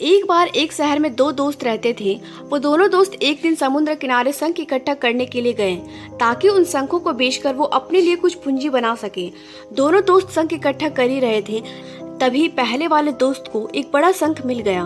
एक बार एक शहर में दो दोस्त रहते थे। वो दोनों दोस्त एक दिन समुद्र किनारे शंख इकट्ठा करने के लिए गए ताकि उन शंखों को बेचकर वो अपने लिए कुछ पूंजी बना सके। दोनों दोस्त शंख इकट्ठा कर ही रहे थे, तभी पहले वाले दोस्त को एक बड़ा शंख मिल गया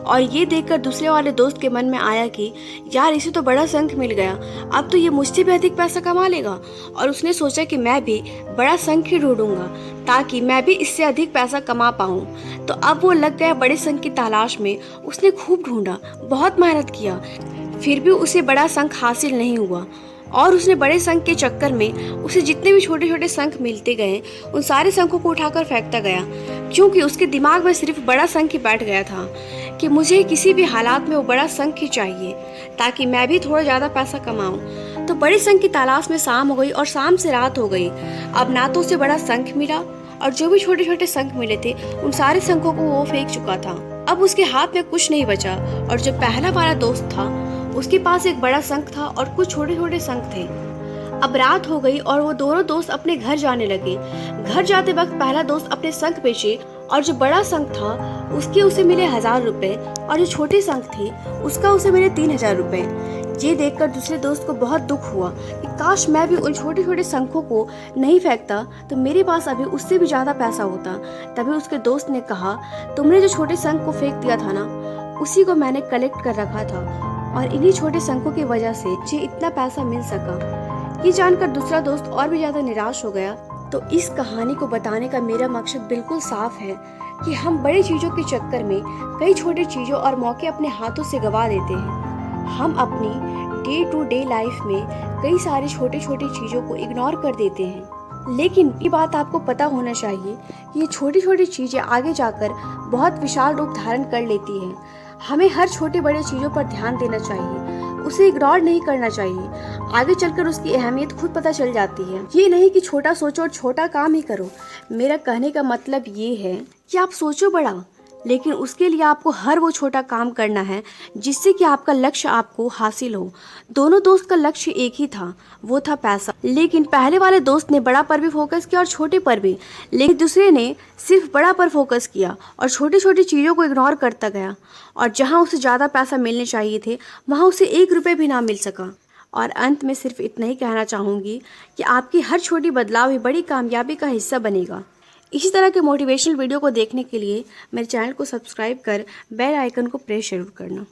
और ये देखकर दूसरे वाले दोस्त के मन में आया कि यार इसे तो बड़ा शंख मिल गया, अब तो ये मुझसे भी अधिक पैसा कमा लेगा। और उसने सोचा कि मैं भी बड़ा शंख ही ढूंढूंगा ताकि मैं भी इससे अधिक पैसा कमा पाऊँ। तो अब वो लग गया बड़े शंख की तलाश में। उसने खूब ढूंढा, बहुत मेहनत किया, फिर भी उसे बड़ा शंख हासिल नहीं हुआ। और उसने बड़े शंख के चक्कर में उसे जितने भी छोटे छोटे शंख मिलते गए उन सारे शंखों को उठाकर फेंकता गया, क्योंकि उसके दिमाग में सिर्फ बड़ा शंख ही बैठ गया था कि मुझे किसी भी हालात में वो बड़ा शंख ही चाहिए ताकि मैं भी थोड़ा ज़्यादा पैसा कमाऊं। तो बड़े शंख की तलाश में शाम हो गई और शाम से रात हो गई। अब ना तो उसे बड़ा शंख मिला और जो भी छोटे छोटे शंख मिले थे उन सारे शंखों को वो फेंक चुका था। अब उसके हाथ में कुछ नहीं बचा और जो पहला वाला दोस्त था उसके पास एक बड़ा शंख था और कुछ छोटे छोटे शंख थे। अब रात हो गई और वो दोनों दोस्त अपने घर जाने लगे। घर जाते वक्त पहला दोस्त अपने शंख बेचे और जो बड़ा शंख था उसके उसे मिले 1000 रुपए और जो छोटे शंख थे उसका उसे मिले 3000 रुपए। ये देखकर दूसरे दोस्त को बहुत दुख हुआ कि काश मैं भी उन छोटे छोटे शंखों को नहीं फेंकता तो मेरे पास अभी उससे भी ज्यादा पैसा होता। तभी उसके दोस्त ने कहा, तुमने जो छोटे शंख को फेंक दिया था ना, उसी को मैंने कलेक्ट कर रखा था और इन्हीं छोटे शंखों की वजह से मुझे इतना पैसा मिल सका। ये जानकर दूसरा दोस्त और भी ज्यादा निराश हो गया। तो इस कहानी को बताने का मेरा मकसद बिल्कुल साफ है कि हम बड़ी चीजों के चक्कर में कई छोटी चीजों और मौके अपने हाथों से गवा देते हैं। हम अपनी डे टू डे लाइफ में कई सारी छोटी छोटी चीजों को इग्नोर कर देते हैं, लेकिन ये बात आपको पता होना चाहिए कि ये छोटी छोटी चीजें आगे जाकर बहुत विशाल रूप धारण कर लेती हैं। हमें हर छोटे बड़े चीजों पर ध्यान देना चाहिए, उसे इग्नोर नहीं करना चाहिए। आगे चलकर उसकी अहमियत खुद पता चल जाती है। ये नहीं कि छोटा सोचो और छोटा काम ही करो। मेरा कहने का मतलब ये है कि आप सोचो बड़ा, लेकिन उसके लिए आपको हर वो छोटा काम करना है जिससे कि आपका लक्ष्य आपको हासिल हो। दोनों दोस्त का लक्ष्य एक ही था, वो था पैसा। लेकिन पहले वाले दोस्त ने बड़ा पर भी फोकस किया और छोटे पर भी, लेकिन दूसरे ने सिर्फ बड़ा पर फोकस किया और छोटी छोटी चीज़ों को इग्नोर करता गया। और जहाँ उसे ज़्यादा पैसा मिलने चाहिए थे वहाँ उसे 1 रुपये भी ना मिल सका। और अंत में सिर्फ इतना ही कहना चाहूँगी कि आपकी हर छोटी बदलाव ही बड़ी कामयाबी का हिस्सा बनेगा। इसी तरह के मोटिवेशनल वीडियो को देखने के लिए मेरे चैनल को सब्सक्राइब कर बेल आइकन को प्रेस जरूर करना।